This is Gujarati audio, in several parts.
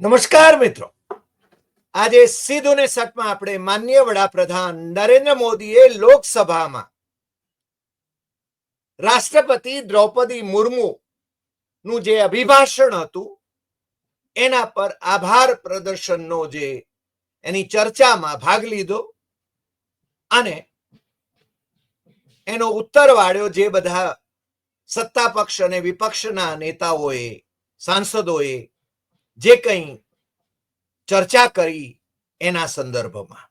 નમસ્કાર મિત્રો, આજે સીધું ને સટમાં આપણે માનનીય વડાપ્રધાન નરેન્દ્ર મોદીએ લોકસભામાં રાષ્ટ્રપતિ દ્રૌપદી મુર્મુ નું જે અભિભાષણ હતું એના પર આભાર પ્રદર્શનનો જે એની ચર્ચામાં ભાગ લીધો અને એનો ઉત્તર વાળ્યો જે બધા સત્તા પક્ષ અને વિપક્ષના નેતાઓએ, સાંસદોએ જે કંઈ ચર્ચા કરી એના સંદર્ભમાં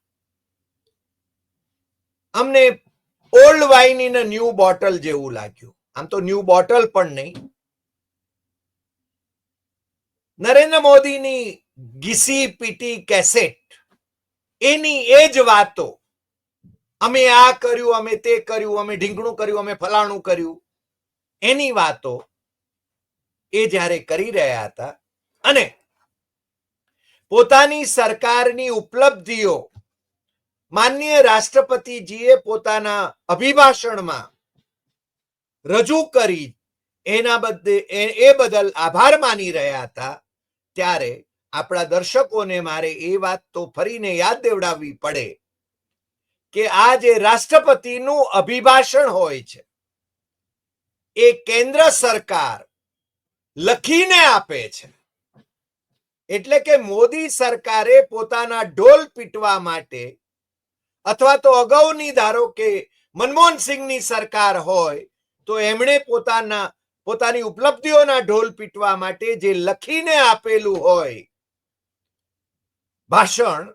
અમને old wine in a new bottle જેવું લાગ્યું. આમ તો ન્યૂ બોટલ પણ નહીં, નરેન્દ્ર મોદીની ઘીસી પીટી કેસેટ, એની એ જ વાતો, અમે આ કર્યું, અમે તે કર્યું, અમે ઢીંગણું કર્યું, અમે ફલાણું કર્યું, એની વાતો એ જ્યારે કરી રહ્યા હતા અને પોતાની સરકારની ઉપલબ્ધિઓ માનનીય રાષ્ટ્રપતિજીએ પોતાના અભિભાષણમાં રજૂ કરી એ બદલ આભાર માની રહ્યા હતા, ત્યારે આપણા દર્શકોને મારે એ વાત તો ફરીને યાદ દેવડાવવી પડે કે આ જે રાષ્ટ્રપતિનું અભિભાષણ હોય છે એ કેન્દ્ર સરકાર લખીને આપે છે. એટલે કે મોદી સરકારે પોતાના ઢોલ પીટવા માટે, અથવા તો અગાઉની ધારો કે મનમોહનસિંહની સરકાર હોય તો એમણે પોતાની ઉપલબ્ધિઓના ઢોલ પીટવા માટે જે લખીને આપેલું હોય ભાષણ,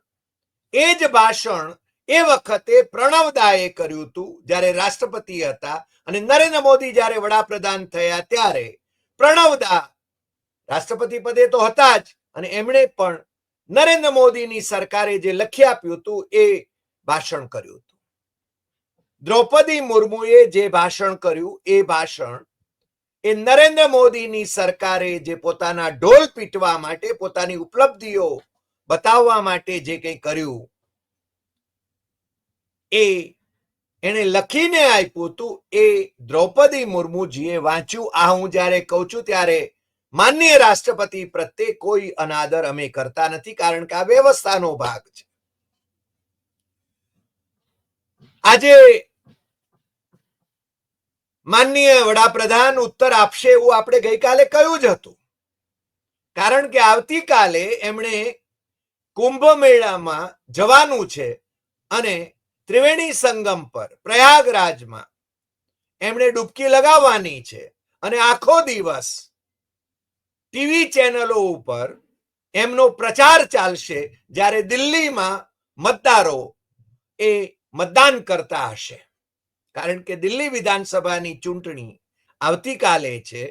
એ જ ભાષણ એ વખતે પ્રણવદાએ કર્યું હતું જ્યારે રાષ્ટ્રપતિ હતા, અને નરેન્દ્ર મોદી જ્યારે વડાપ્રધાન થયા ત્યારે પ્રણવદા રાષ્ટ્રપતિ પદે તો હતા જ, અને એમણે પણ નરેન્દ્ર મોદીની સરકારે જે લખી આપ્યું હતું એ ભાષણ કર્યું હતું. દ્રૌપદી મુર્મુએ જે ભાષણ કર્યું એ ભાષણ એ નરેન્દ્ર મોદીની સરકારે જે પોતાના ઢોલ પીટવા માટે, પોતાની ઉપલબ્ધિઓ બતાવવા માટે જે કંઈ કર્યું એ એને લખીને આપ્યું હતું, એ દ્રૌપદી મુર્મુજીએ વાંચ્યું. આ હું જ્યારે કહું છું ત્યારે માનનીય રાષ્ટ્રપતિ પ્રત્યે કોઈ અનાદર અમે કરતા નથી, કારણ કે આ વ્યવસ્થાનો ભાગ છે. આજે માનનીય વડાપ્રધાન ઉત્તર આપશે એવું આપણે ગઈકાલે કહ્યું જ હતું, કારણ કે આવતીકાલે એમણે કુંભ મેળામાં જવાનું છે અને ત્રિવેણી સંગમ પર પ્રયાગરાજમાં એમણે ડૂબકી લગાવવાની છે, અને આખો દિવસ ટીવી ચેનલો ઉપર એમનો પ્રચાર ચાલશે, જ્યારે દિલ્હીમાં મતદારો એ મતદાન કરતા હશે. કારણ કે દિલ્હી વિધાનસભાની ચૂંટણી આવતીકાલે છે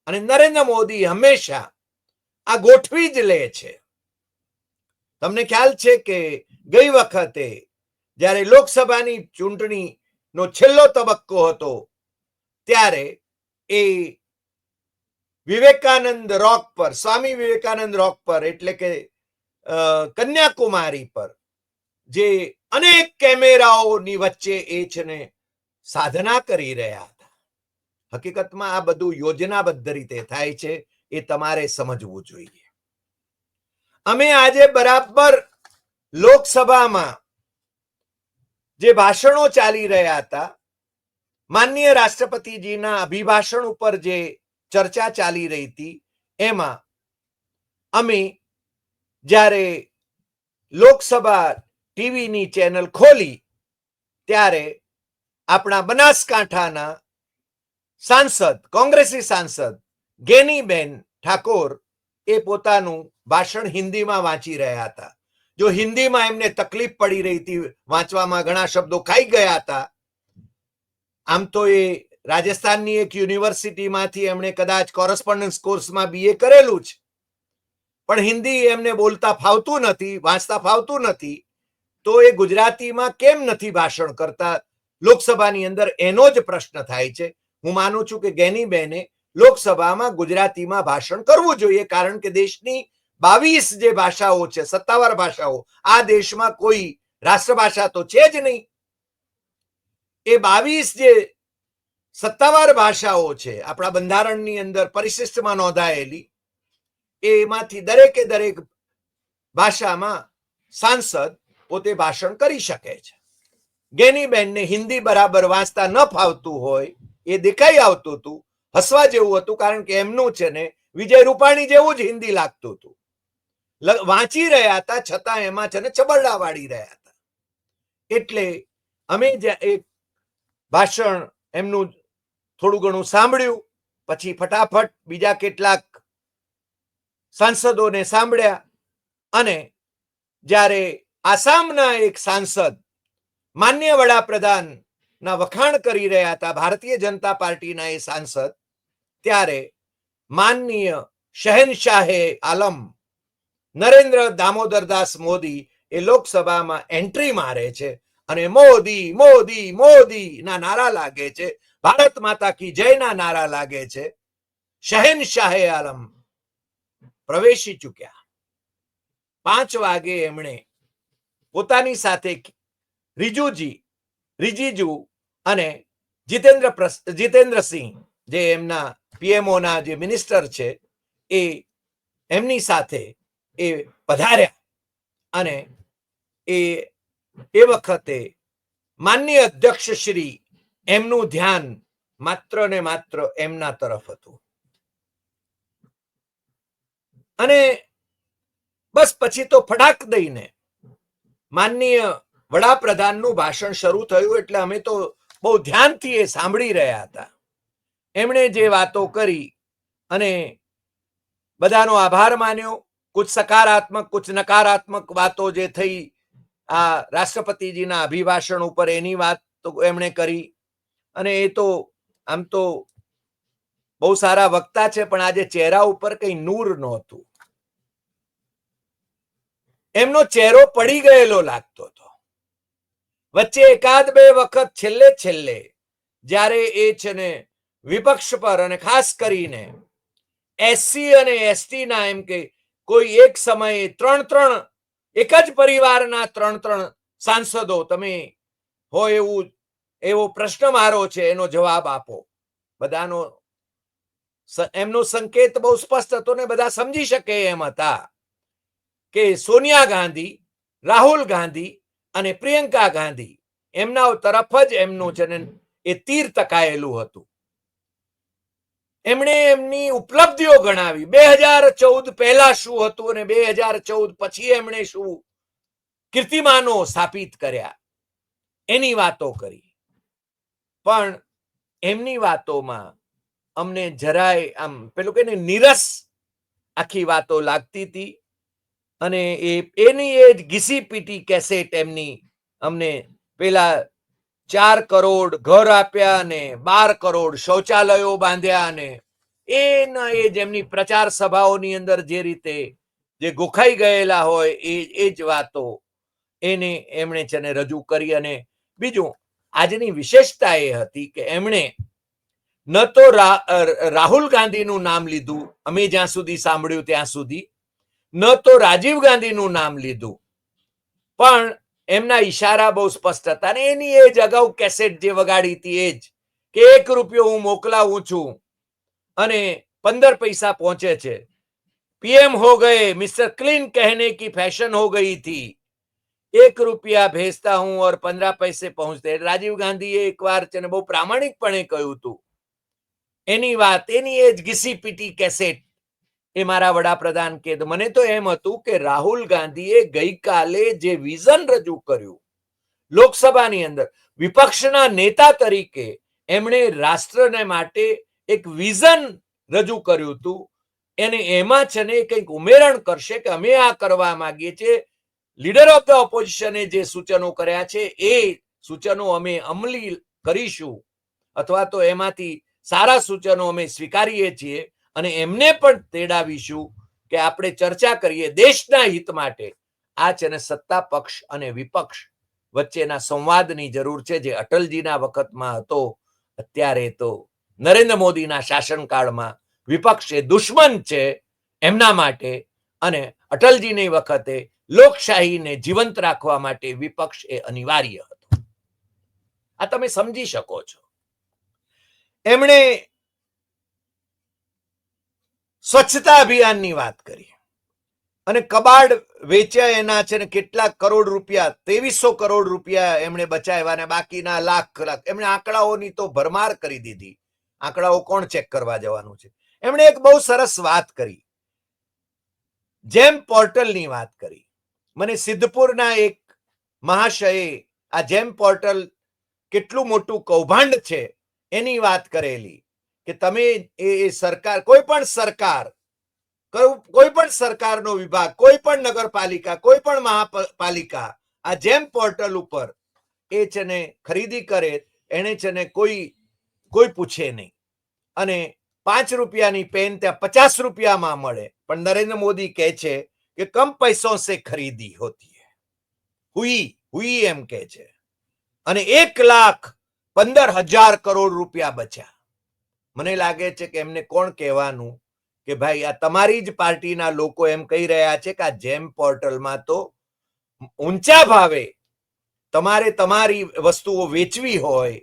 અને નરેન્દ્ર મોદી હંમેશા આ ગોઠવી જ લે છે. તમને ખ્યાલ છે કે ગઈ વખતે જ્યારે લોકસભાની ચૂંટણીનો છેલ્લો તબક્કો હતો ત્યારે એ વિવેકાનંદ રોક પર, સ્વામી વિવેકાનંદ રોક પર, એટલે કે કન્યાકુમારી પર જે અનેક કેમેરાઓની વચ્ચે એ છે ને સાધના કરી રહ્યા હતા. હકીકતમાં આ બધું યોજનાબદ્ધ રીતે થાય છે, એ તમારે સમજવું જોઈએ. અમે આજે બરાબર લોકસભામાં જે ભાષણો ચાલી રહ્યા હતા, માનનીય રાષ્ટ્રપતિજીના અભિભાષણ ઉપર જે ચર્ચા ચાલી રહી હતી, એમાં અમે જ્યારે લોકસભા ટીવીની ચેનલ ખોલી ત્યારે આપણા બનાસકાંઠાના સાંસદ, કોંગ્રેસી સાંસદ ગેનીબેન ઠાકોર એ પોતાનું ભાષણ હિન્દીમાં વાંચી રહ્યા હતા. જો હિન્દીમાં એમને તકલીફ પડી રહી હતી, વાંચવામાં ઘણા શબ્દો ખાઈ ગયા હતા. આમ તો એ રાજસ્થાનની એક યુનિવર્સિટીમાંથી એમણે કદાચ કોરસ્પોન્ડન્સ કોર્સમાં BA કરેલું છે, પણ હિન્દી એમને બોલતા ફાવતું નથી, વાંચતા ફાવતું નથી, તો એ ગુજરાતીમાં કેમ નથી ભાષણ કરતા લોકસભાની અંદર, એનો જ પ્રશ્ન થાય છે. હું માનું છું કે ગેનીબેને લોકસભામાં ગુજરાતીમાં ભાષણ કરવું જોઈએ, કારણ કે દેશની 22 જે ભાષાઓ છે, સત્તાવાર ભાષાઓ, આ દેશમાં કોઈ રાષ્ટ્રભાષા તો છે જ નહીં. એ 22 જે સત્તાવાર ભાષાઓ છે આપણા બંધારણની અંદર પરિશિષ્ટમાં નોંધાયેલી, એમાંથી દરેકે દરેક ભાષામાં સાંસદ પોતે ભાષણ કરી શકે છે. ગેનીબેનને હિન્દી બરાબર વાંચતા ન ફાવતું હોય એ દેખાઈ આવતું હતું, હસવા જેવું હતું, કારણ કે એમનું છે ને વિજય રૂપાણી જેવું જ હિન્દી લાગતું હતું. વાંચી રહ્યા હતા છતાં એમાં છે ને ચબરડા વાળી રહ્યા હતા. એટલે અમે એક ભાષણ એમનું થોડું ઘણું સાંભળ્યું, પછી ફટાફટ બીજા કેટલાક સાંસદોને સાંભળ્યા, અને જ્યારે આસામના એક સાંસદ માન્ય વડાપ્રધાનના વખાણ કરી રહ્યા હતા, ભારતીય જનતા પાર્ટીના એ સાંસદ, ત્યારે માનનીય શહેનશાહે આલમ નરેન્દ્ર દામોદરદાસ મોદી એ લોકસભામાં એન્ટ્રી મારે છે અને મોદી મોદી મોદી ના નારા લાગે છે, ભારત માતા કી જય ના નારા લાગે છે. શહેનશાહે આલમ પ્રવેશી ચૂક્યા. 5 વાગે એમણે પોતાની સાથે રિજિજુ અને જીતેન્દ્રસિંહ, જે એમના પીએમઓના જે મિનિસ્ટર છે, એ એમની સાથે એ પધાર્યા અને એ વખતે માનનીય અધ્યક્ષ શ્રી એમનું ધ્યાન માત્ર ને માત્ર એમના તરફ હતું. અને બસ પછી તો ફટાક દઈને માનનીય વડાપ્રધાનનું ભાષણ શરૂ થયું. એટલે અમે તો બહુ ધ્યાનથી એ સાંભળી રહ્યા હતા. એમણે જે વાતો કરી અને બધાનો આભાર માન્યો. કુછ સકારાત્મક કુછ નકારાત્મક વાતો જે થઈ આ રાષ્ટ્રપતિજીના અભિભાષણ ઉપર, એની વાત તો એમણે કરી. અને એ તો આમ તો બહુ સારા વક્તા છે, પણ આજે ચહેરા ઉપર કઈ નૂર નહોતું. એમનો ચહેરો પડી ગયેલો લાગતો હતો. વચ્ચે એકાદ બે વખત છેલ્લે જ્યારે એ છે ને વિપક્ષ પર, અને ખાસ કરીને એસસી અને એસટી ના, એમ કે કોઈ એક સમયે 3 એક જ પરિવારના 3 સાંસદો તમે હોય એવો પ્રશ્ન મારો છે, એનો જવાબ આપો. બધાનો એમનો સંકેત બહુ સ્પષ્ટ હતો ને બધા સમજી શકે એમ હતા કે સોનિયા ગાંધી, રાહુલ ગાંધી અને પ્રિયંકા ગાંધી, એમના તરફ જ એમનું છે ને એ તીર તકાયેલું હતું. એમણે એમની ઉપલબ્ધિઓ ગણાવી. 2014 પહેલા શું હતું અને 2014 પછી એમણે શું કીર્તિમાનો સ્થાપિત કર્યા, એની વાતો કરી. પણ એમની વાતોમાં અમને જરાય આમ પેલું કે ને નીરસ આખી વાતો લાગતી હતી. અને એની એ જ ઘીસી પીટી કેસેટ એમની અમને પેલા 4 કરોડ ઘર આપ્યા ને 12 કરોડ શૌચાલયો બાંધ્યા, અને એના એ જ એમની પ્રચાર સભાઓની અંદર જે રીતે જે ગોખાઈ ગયેલા હોય એ જ વાતો એને એમણે છે ને રજૂ કરી. અને બીજું આજની વિશેષતા એ હતી કે એમણે ન તો રાહુલ ગાંધીનું નામ લીધું, અમે જ્યાં સુધી સાંભળ્યું ત્યાં સુધી, ન તો રાજીવ ગાંધીનું નામ લીધું, પણ એમના ઈશારા બહુ સ્પષ્ટ હતા. અને એની એ જ અગાઉ કેસેટ જે વગાડી હતી એ જ કે 1 રૂપિયો હું મોકલાવું છું અને 15 પૈસા પહોંચે છે. पीएम हो गए, मिस्टर क्लीन कहने की फैशन हो गई थी, 1 रुपया भेजता हूं और 15 पैसे पहुंचते. राजीव गांधीए एक बार છે બહુ પ્રામાણિકપણે કહ્યું હતું. એની વાત, એની એ જ ઘીસી પીટી કેસેટ એ મારા વડાપ્રધાન કે મને તો એમ હતું કે રાહુલ ગાંધીએ ગઈકાલે જે વિઝન રજૂ કર્યું લોકસભાની અંદર વિપક્ષના નેતા તરીકે, એમણે રાષ્ટ્રને માટે એક વિઝન રજૂ કર્યું હતું. એને એમાં છે ને કંઈક ઉમેરણ કરશે કે અમે આ કરવા માંગીએ છીએ. લીડર ઓફ ધ ઓપોઝિશને જે સૂચનો કર્યા છે એ સૂચનો અમે અમલી કરીશું, અથવા તો એમાંથી સારા સૂચનો અમે સ્વીકારીએ છીએ અને એમને પણ તેડાવીશું કે આપણે ચર્ચા કરીએ દેશના હિત માટે. આ છે ને સત્તા પક્ષ અને વિપક્ષ વચ્ચેના સંવાદની જરૂર છે, જે અટલજીના વખતમાં હતો. અત્યારે તો નરેન્દ્ર મોદીના શાસનકાળમાં વિપક્ષ એ દુશ્મન છે એમના માટે, અને અટલજીની વખતે લોકશાહીને જીવંત રાખવા માટે વિપક્ષ એ અનિવાર્ય હતો. આ તમે સમજી શકો છો. એમણે સ્વચ્છતા અભિયાનની વાત કરી. અને કબાડ વેચ્યા એના છે ને કેટલાક કરોડ રૂપિયા, 2300 કરોડ રૂપિયા એમણે બચાવ્યા ને બાકીના લાખ એમણે આંકડાઓની તો ભરમાર કરી દીધી. આંકડાઓ કોણ ચેક કરવા જવાનું છે? એમણે એક બહુ સરસ વાત કરી, જેમ પોર્ટલની વાત કરી. મને સિદ્ધપુરના એક મહાશયે આ જેમ પોર્ટલ કેટલું મોટું કૌભાંડ છે એની વાત કરેલી કે તમે એ સરકાર, કોઈ પણ સરકારનો વિભાગ, કોઈ પણ નગરપાલિકા, કોઈ પણ મહાપાલિકા આ જેમ પોર્ટલ ઉપર એ છે ને ખરીદી કરે, એને છે ને કોઈ પૂછે નહીં. અને 5 રૂપિયાની પેન ત્યાં 50 રૂપિયામાં મળે. પણ નરેન્દ્ર મોદી કહે છે કે કમ પૈસો સે ખરીદી હોતી હૈ, હુઈ એમ કહે છે. અને 1,15,000 કરોડ રૂપિયા બચ્યા. મને લાગે છે કે એમને કોણ કહેવાનું કે ભાઈ આ તમારી જ પાર્ટીના લોકો એમ કહી રહ્યા છે કે આ જેમ પોર્ટલમાં તો ઊંચા ભાવે તમારે તમારી વસ્તુઓ વેચવી હોય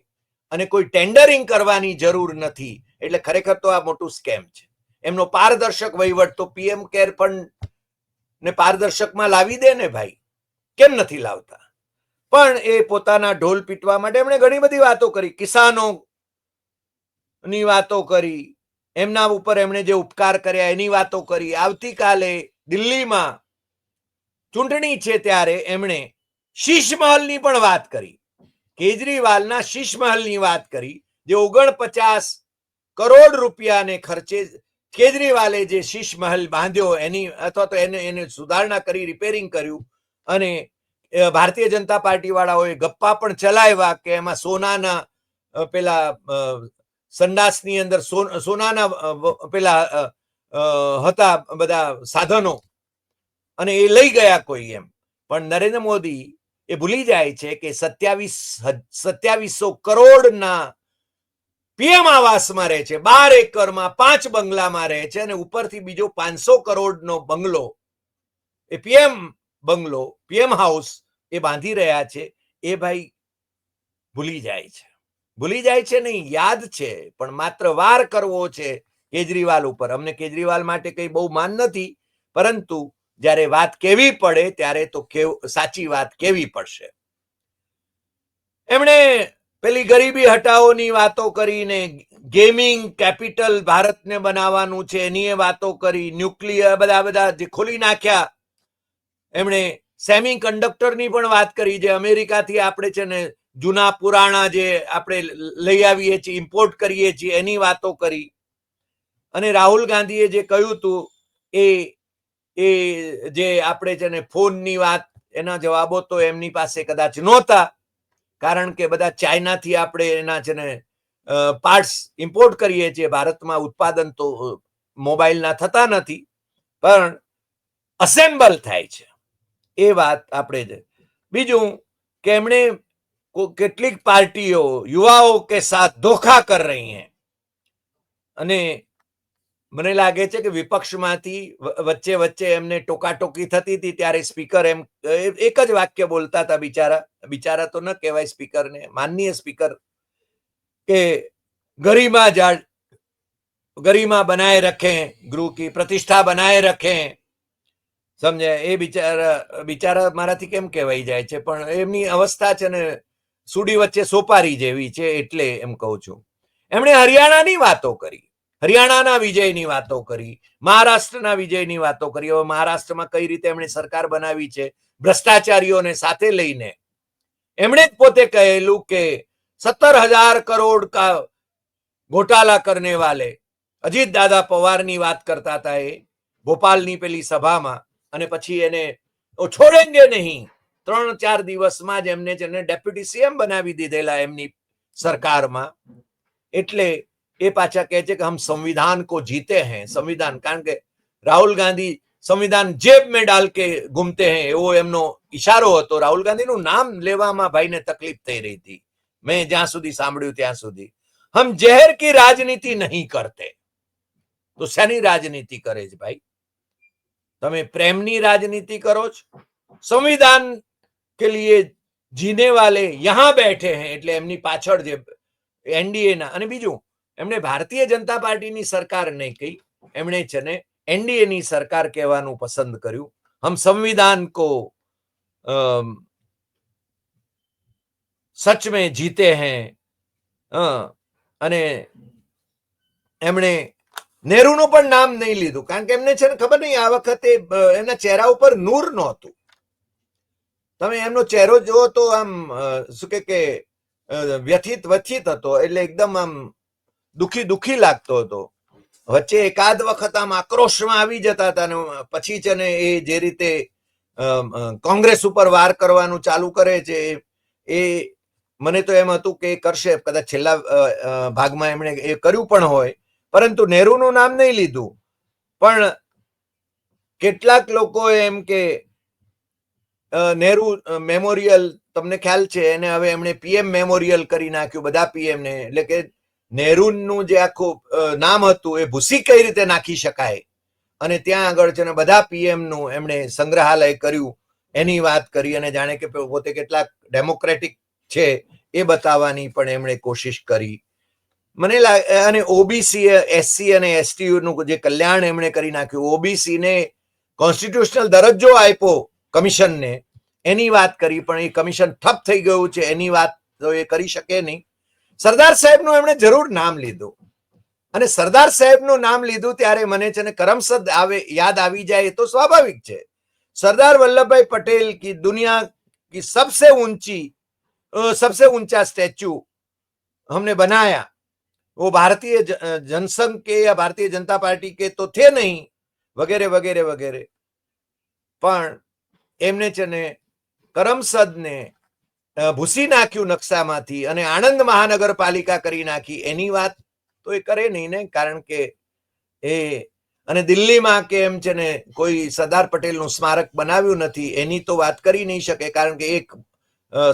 અને કોઈ ટેન્ડરિંગ કરવાની જરૂર નથી. એટલે ખરેખર તો આ મોટું સ્કેમ છે. એમનો પારદર્શક વહીવટ તો પીએમ કેર ફંડ ને પારદર્શકમાં લાવી દે ને ભાઈ, કેમ નથી લાવતા? પણ એ પોતાના ઢોલ પીટવા માટે એમણે ઘણી બધી વાતો કરી, કિસાનો ની વાતો કરી, એમના ઉપર એમણે જે ઉપકાર કર્યા એની વાતો કરી. આવતીકાલે દિલ્હીમાં ચૂંટણી છે ત્યારે એમણે શીશમહલની પણ વાત કરી, કેજરીવાલના શીશમહલની વાત કરી, જે 49 કરોડ રૂપિયાને ખર્ચે કેજરીવાલે જે શીશમહલ બાંધ્યો એની, અથવા તો એને સુધારણા કરી, રિપેરિંગ કર્યું. અને ભારતીય જનતા પાર્ટી વાળાઓએ ગપ્પા પણ ચલાવ્યા કે એમાં સોનાના પેલા સંડાસની અંદર સોનાના પેલા હતા બધા સાધનો, અને એ લઈ ગયા કોઈ એમ. પણ નરેન્દ્ર મોદી એ ભૂલી જાય છે કે 2700 કરોડના પીએમ આવાસમાં રહે છે, 12 એકરમાં 5 બંગલામાં રહે છે, અને ઉપરથી બીજો 500 કરોડનો બંગલો, એ પીએમ બંગલો, પીએમ હાઉસ એ બાંધી રહ્યા છે. એ ભાઈ ભૂલી જાય છે નહીં, યાદ છે, પણ માત્ર વાર કરવો છે કેજરીવાલ ઉપર. અમને કેજરીવાલ માટે કઈ બહુ માન નથી, પરંતુ જ્યારે વાત કેવી પડે ત્યારે તો સાચી વાત કેવી પડશે. એમણે પેલી ગરીબી હટાવોની વાતો કરીને, ગેમિંગ કેપિટલ ભારતને બનાવવાનું છે એની વાતો કરી, ન્યુક્લિયર બધા જે ખોલી નાખ્યા. એમણે સેમી કંડક્ટરની પણ વાત કરી, જે અમેરિકાથી આપણે છે ને જૂના પુરાણા જે આપણે લઈ આવીએ છીએ, ઇમ્પોર્ટ કરીએ છીએ, એની વાતો કરી. અને રાહુલ ગાંધીએ જે કહ્યું હતું એ જે આપણે છે ને ફોનની વાત, એના જવાબો તો એમની પાસે કદાચ નહોતા, કારણ કે બધા ચાઇનાથી આપણે એના છે ને પાર્ટ્સ ઇમ્પોર્ટ કરીએ છીએ. ભારતમાં ઉત્પાદન તો મોબાઈલના થતા નથી, પણ અસેમ્બલ થાય છે. એ વાત આપણે. બીજું કે એમણે કેટલીક પાર્ટીઓ યુવાઓ કે સાથ ધોખા કર રહી હૈ, અને મને લાગે છે કે વિપક્ષમાંથી વચ્ચે એમને ટોકાટોકી થતી હતી ત્યારે સ્પીકર એમ એક જ વાક્ય બોલતા હતા, બિચારા તો ન કહેવાય સ્પીકરને, માનનીય સ્પીકર, કે गरिमा बनाए रखें, गृह की प्रतिष्ठा बनाए रखें. સમજે? એ બિચારા મારાથી કેમ કહેવાય જાય છે, પણ એમની અવસ્થા છે ને સુડી વચ્ચે સોપારી જેવી છે, એટલે એમ કહું છું. એમણે હરિયાણાની વાતો કરી, હરિયાણાના વિજયની વાતો કરી, મહારાષ્ટ્રના વિજયની વાતો કરી. હવે મહારાષ્ટ્રમાં કઈ રીતે એમણે સરકાર બનાવી છે ભ્રષ્ટાચારીઓને સાથે લઈને. એમણે જ પોતે કહેલું કે 17,000 કરોડ કા घोटाला करने वाले અજીત દાદા પવારની વાત કરતા હતા એ ભોપાલની પેલી સભામાં. અને પછી એને છોડેંગે નહીં, 3-4 દિવસમાં જ એમને જેને ડેપ્યુટી સીએમ બનાવી દીધેલા એમની સરકારમાં. એટલે એ પાછા કહે છે કે હમ સંવિધાન કો જીતે હૈ. સંવિધાન, કારણ કે રાહુલ ગાંધી સંવિધાન જેબ में डाल के घूमते हैं એવો એમનો ઈશારો હતો. રાહુલ ગાંધીનું નામ લેવામાં ભાઈને તકલીફ થઈ રહી હતી, મેં જ્યાં સુધી સાંભળ્યું ત્યાં સુધી. हम जहर की राजनीति नहीं करते, तो शनि राजनीति करे भाई? તમે પ્રેમની રાજનીતિ કરો છો? સંવિધાન કે लिए जीने वाले यहां बैठे हैं, એટલે એમની પાછળ જે એનડીએ ના. અને બીજું, એમણે ભારતીય જનતા પાર્ટીની સરકાર નહીં કહી, એમણે છે ને એનડીએની સરકાર કહેવાનું પસંદ કર્યું. હમ સંવિધાન કો સચ મેં જીતે હૈ. અને એમણે નહેરુનું પણ નામ નહીં લીધું, કારણ કે એમને છે ને ખબર નહીં, આ વખતે એના ચહેરા ઉપર નૂર નહોતું. તમે એમનો ચહેરો જુઓ તો આમ શું કે વ્યથિત હતો, એટલે એકદમ આમ દુખી લાગતો હતો. વચ્ચે એકાદ વખત આમ આક્રોશમાં આવી જતા હતા, ને પછી છે ને એ જે રીતે કોંગ્રેસ ઉપર વાર કરવાનું ચાલુ કરે છે, એ મને તો એમ હતું કે કરશે, કદાચ છેલ્લા ભાગમાં એમણે એ કર્યું પણ હોય, પરંતુ નહેરુનું નામ નહીં લીધું. પણ કેટલાક લોકો એમ કે નહેરુ મેમોરિયલ, તમને ખ્યાલ છે, એને હવે એમણે પીએમ મેમોરિયલ કરી નાખ્યું, બધા પીએમ ને. એટલે કે નહેરુનું જે આખું નામ હતું એ ભૂસી કઈ રીતે નાખી શકાય, અને ત્યાં આગળ છે ને બધા પીએમ નું એમણે સંગ્રહાલય કર્યું, એની વાત કરી, અને જાણે કે પોતે કેટલાક ડેમોક્રેટિક છે એ બતાવવાની પણ એમણે કોશિશ કરી. મને લાગે, અને ઓબીસી, એસસી અને એસટી નું જે કલ્યાણ એમણે કરી નાખ્યું, ઓબીસી ને કોન્સ્ટિટ્યુશનલ દરજ્જો આપ્યો કમિશનને, એની વાત કરી, પણ એ કમિશન ઠપ થઈ ગયું છે, એની વાત તો એ કરી શકે નહીં. સરદાર સાહેબનું એમણે જરૂર નામ લીધું, અને સરદાર સાહેબનું નામ લીધું ત્યારે મને છે ને કરમસદ યાદ આવી જાય, એ તો સ્વાભાવિક છે. સરદાર વલ્લભભાઈ પટેલ की दुनिया की सबसे ऊंचा स्टैच्यू हमने बनाया. वो भारतीय जनसंघ के या भारतीय जनता पार्टी के तो थे नहीं, वगैरह वगैरह वगैरह. પણ એમને છે ને કરમસદને ભૂસી નાખ્યું નકશામાંથી, અને આણંદ મહાનગરપાલિકા કરી નાખી, એની વાત તો એ કરે નહીં ને, કારણ કે એ, અને દિલ્હીમાં કે એમ છે ને કોઈ સરદાર પટેલનું સ્મારક બનાવ્યું નથી, એની તો વાત કરી નહીં શકે, કારણ કે એક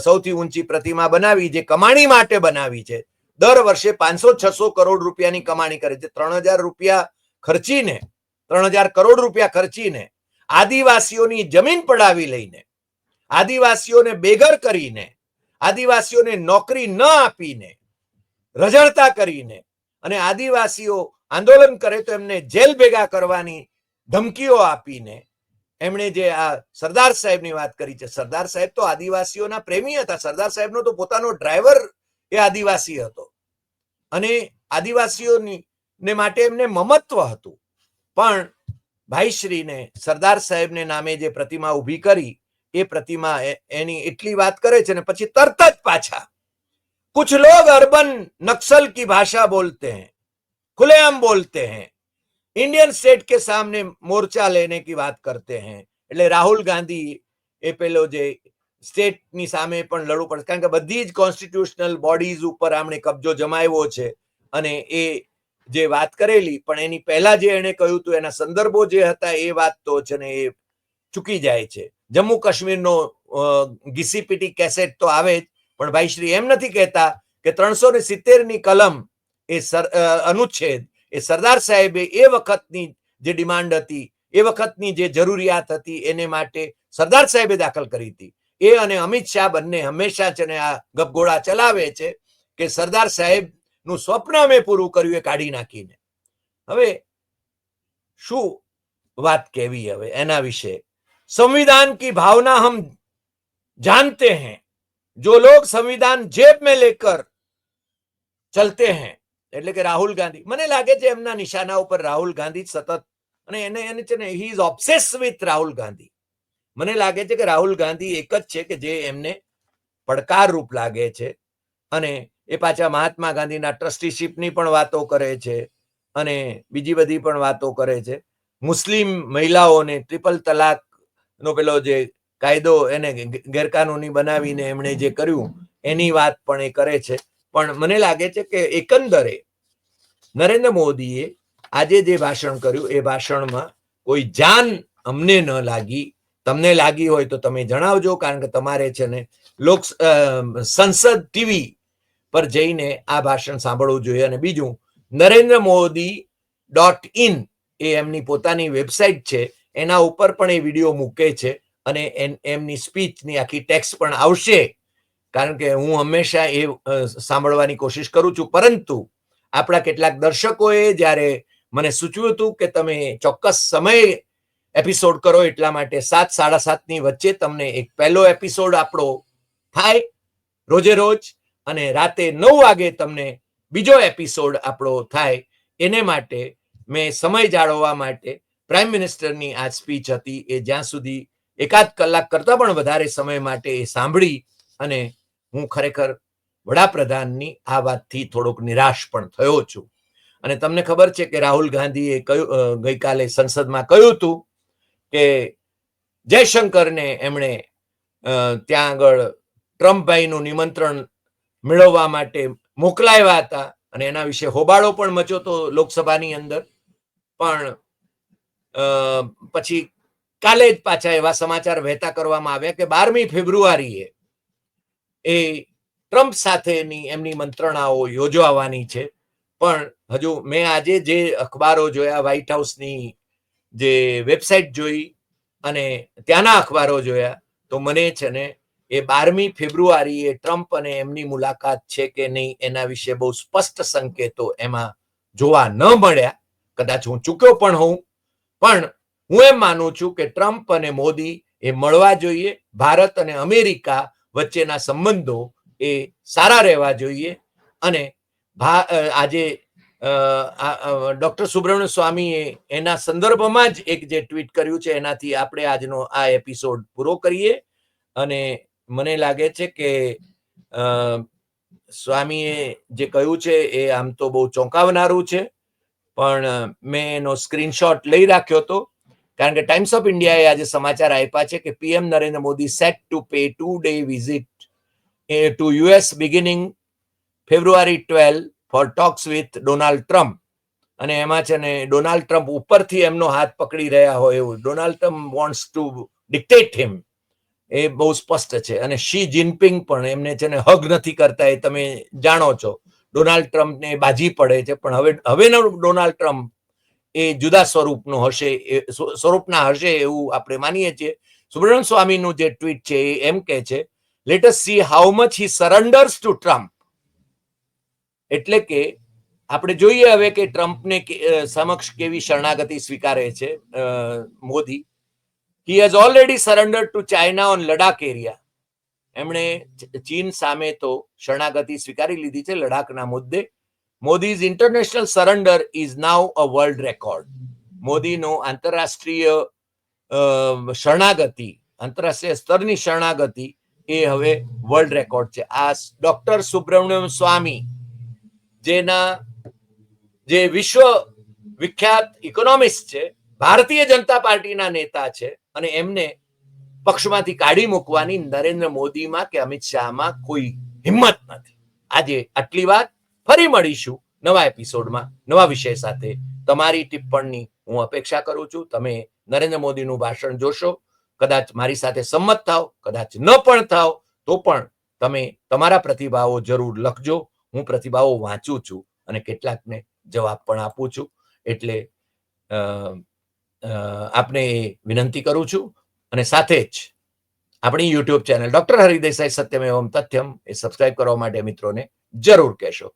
સૌથી ઊંચી પ્રતિમા બનાવી, જે કમાણી માટે બનાવી છે. દર વર્ષે 500-600 કરોડ રૂપિયાની કમાણી કરે છે. 3000 રૂપિયા ખર્ચીને, 3000 કરોડ રૂપિયા ખર્ચીને, આદિવાસીઓની જમીન પડાવી લઈને, આદિવાસીઓને બેઘર કરીને, આદિવાસીઓને નોકરી ન આપીને, રઝળતા કરીને, અને આદિવાસીઓ આંદોલન કરે તો એમને જેલ ભેગા કરવાની ધમકીઓ આપીને એમણે જે આ સરદાર સાહેબની વાત કરી છે. સરદાર સાહેબ તો આદિવાસીઓના પ્રેમી હતા. સરદાર સાહેબનો તો પોતાનો ડ્રાઈવર એ આદિવાસી હતો, અને આદિવાસીઓની ને માટે એમને મમત્વ હતું. પણ ભાઈશ્રીને સરદાર સાહેબને નામે જે પ્રતિમા ઊભી કરી, એ પ્રતિમા એની એટલી વાત કરે છે ને પછી તરત જ પાછા, कुछ लोग अर्बन नक्सल की भाषा बोलते हैं, खुलेआम बोलते हैं, इंडियन स्टेट के सामने मोर्चा लेने की बात करते हैं. એટલે રાહુલ ગાંધી એ પેલો જે સ્ટેટની સામે પણ લડવું પડશે, કારણ કે બધી જ કોન્સ્ટિટ્યુશનલ બોડીઝ ઉપર આમણે કબજો જમાવ્યો છે, અને એ જે વાત કરેલી, પણ એની પહેલા જે એને કહ્યું હતું એના સંદર્ભો જે હતા એ વાત તો છે ને એ ચૂકી જાય છે. જમ્મુ કાશ્મીરનો ઘીસીપીટી કેસેટ તો આવે જ, પણ ભાઈશ્રી એમ નથી કહેતા કે 370ની કલમ, એ અનુચ્છેદ, એ સરદાર સાહેબે એ વખતની જે ડિમાન્ડ હતી, એ વખતની જે જરૂરિયાત હતી, એને માટે સરદાર સાહેબે દાખલ કરી હતી. એ અને અમિત શાહ બંને હંમેશા છે ને આ ગપગોળા ચલાવે છે કે સરદાર સાહેબનું સ્વપ્ન અમે પૂરું કર્યું એ કાઢી નાખીને. હવે શું વાત કહેવી હવે એના વિશે? संविधान की भावना हम जानते हैं, जो लोग संविधान जेब में लेकर चलते हैं, એટલે કે રાહુલ ગાંધી, મને લાગે છે એમના નિશાના ઉપર રાહુલ ગાંધી સતત, અને એને છે ને he is ઓબ્સેસ with Rahul Gandhi. મને લાગે છે કે રાહુલ ગાંધી એક જ છે કે જે એમને પડકાર રૂપ લાગે છે, અને એ પાછા મહાત્મા ગાંધીના ટ્રસ્ટીશીપની પણ વાતો કરે છે, અને બીજી બધી પણ વાતો કરે છે. મુસ્લિમ મહિલાઓને ટ્રિપલ તલાક નો પેલો જે કાયદો એને ગેરકાનૂની બનાવીને એમણે જે કર્યું એની વાત પણ એ કરે છે. પણ મને લાગે છે કે એકંદરે નરેન્દ્ર મોદીએ આજે જે ભાષણ કર્યું એ ભાષણમાં કોઈ જાન અમને ન લાગી. તમને લાગી હોય તો તમે જણાવજો, કારણ કે તમારે છે ને સંસદ ટીવી પર જઈને આ ભાષણ સાંભળવું જોઈએ. અને બીજું, NarendraModi.in એ એમની પોતાની વેબસાઇટ છે, એના ઉપર પણ એ વિડીયો મૂકે છે, અને એમની સ્પીચની આખી ટેક્સ્ટ પણ આવશે, કારણ કે હું હંમેશા એ સાંભળવાની કોશિશ કરું છું. પરંતુ આપણા કેટલાક દર્શકોએ જ્યારે મને સૂચવ્યું હતું કે તમે ચોક્કસ સમય એપિસોડ કરો, એટલા માટે 7, 7:30 વચ્ચે તમને એક પહેલો એપિસોડ આપણો થાય રોજે રોજ, અને રાતે 9 વાગે તમને બીજો એપિસોડ આપણો થાય. એને માટે મેં સમય જાળવવા માટે પ્રાઇમ મિનિસ્ટરની આ સ્પીચ હતી એ જ્યાં સુધી એકાદ કલાક કરતા પણ વધારે સમય માટે એ સાંભળી, અને હું ખરેખર વડાપ્રધાનની આ વાતથી થોડોક નિરાશ પણ થયો છું. અને તમને ખબર છે કે રાહુલ ગાંધીએ ગઈકાલે સંસદમાં કહ્યું હતું કે જયશંકરને એમણે ત્યાં આગળ ટ્રમ્પભાઈનું નિમંત્રણ મેળવવા માટે મોકલાવ્યા હતા, અને એના વિશે હોબાળો પણ મચ્યો તો લોકસભાની અંદર. પણ પછી કાલે જ પાછા એવા સમાચાર વહેતા કરવામાં આવ્યા કે 12મી ફેબ્રુઆરીએ એ ટ્રમ્પ સાથેની એમની મંત્રણાઓ યોજવાની છે. પણ હજુ મેં આજે જે અખબારો જોયા, વ્હાઇટ હાઉસની જે વેબસાઇટ જોઈ અને ત્યાંના અખબારો જોયા, તો મને છે ને એ 12મી ફેબ્રુઆરીએ ટ્રમ્પ અને એમની મુલાકાત છે કે નહીં એના વિશે બહુ સ્પષ્ટ સંકેતો એમાં જોવા ન મળ્યા. કદાચ હું ચૂક્યો પણ હોઉં, પણ હું એમ માનું છું કે ટ્રમ્પ અને મોદી એ મળવા જોઈએ. ભારત અને અમેરિકા વચ્ચેના સંબંધો એ સારા રહેવા જોઈએ. અને આજે ડોક્ટર સુબ્રમણ્ય સ્વામીએ એના સંદર્ભમાં જ એક જે ટ્વીટ કર્યું છે, એનાથી આપણે આજનો આ એપિસોડ પૂરો કરીએ. અને મને લાગે છે કે સ્વામીએ જે કહ્યું છે એ આમ તો બહુ ચોંકાવનારું છે, પણ મેં એનો સ્ક્રીનશોટ લઈ રાખ્યો હતો, કારણ કે ટાઈમ્સ ઓફ ઇન્ડિયાએ આજે સમાચાર આપ્યા છે કે PM Narendra Modi set to pay 2-day visit to US beginning February 12 for talks with Donald Trump. અને એમાં છે ને ડોનાલ્ડ ટ્રમ્પ ઉપરથી એમનો હાથ પકડી રહ્યા હોય એવું. Donald Trump wants to dictate him, એ બહુ સ્પષ્ટ છે. અને શી જિનપિંગ પણ એમને છે ને હગ નથી કરતા, એ તમે જાણો છો. ડોનાલ્ડ ટ્રમ્પને બાજી પડે છે, પણ હવેનો ડોનાલ્ડ ટ્રમ્પ એ જુદા સ્વરૂપના હશે એવું આપણે માનીએ છીએ. સુબ્રમણ્યમ સ્વામીનું જે ટ્વીટ છે એ એમ કહે છે, let us see how much he surrenders to Trump. એટલે કે આપણે જોઈએ હવે કે ટ્રમ્પને સમક્ષ કેવી શરણાગતિ સ્વીકારે છે Modi. He has already surrendered to China on Ladakh area. એમણે ચીન સામે તો શરણાગતિ સ્વીકારી લીધી છે લડાખના મુદ્દે. Modi's international surrender is now a world record. મોદીનો આંતરરાષ્ટ્રીય શરણાગતિ, આંતરરાષ્ટ્રીય સ્તરની શરણાગતિ એ હવે વર્લ્ડ રેકોર્ડ છે. આ ડોક્ટર સુબ્રમણ્યમ સ્વામી, જેના જે વિશ્વ વિખ્યાત ઇકોનોમિસ્ટ છે, ભારતીય જનતા પાર્ટીના નેતા છે, અને એમને પક્ષમાંથી કાઢી મૂકવાની નરેન્દ્ર મોદીમાં કે અમિત શાહમાં કોઈ હિંમત નથી. આજે આટલી વાત. ફરી મળીશું નવા એપિસોડમાં નવા વિષય સાથે. તમારી ટિપ્પણની હું અપેક્ષા કરું છું. તમે નરેન્દ્ર મોદીનું ભાષણ જોશો, કદાચ મારી સાથે સંમત થાવ, કદાચ ન પણ થાવ, તો પણ તમે તમારા પ્રતિભાવો જરૂર લખજો. હું પ્રતિભાવો વાંચું છું અને કેટલાકને જવાબ પણ આપું છું. એટલે આપને વિનંતી કરું છું. અને સાથે જ આપણી યુટ્યુબ ચેનલ ડોક્ટર હરિદેસાઈ સત્યમેવમ તથ્યમ એ સબસ્ક્રાઇબ કરવા માટે મિત્રોને જરૂર કહેશો.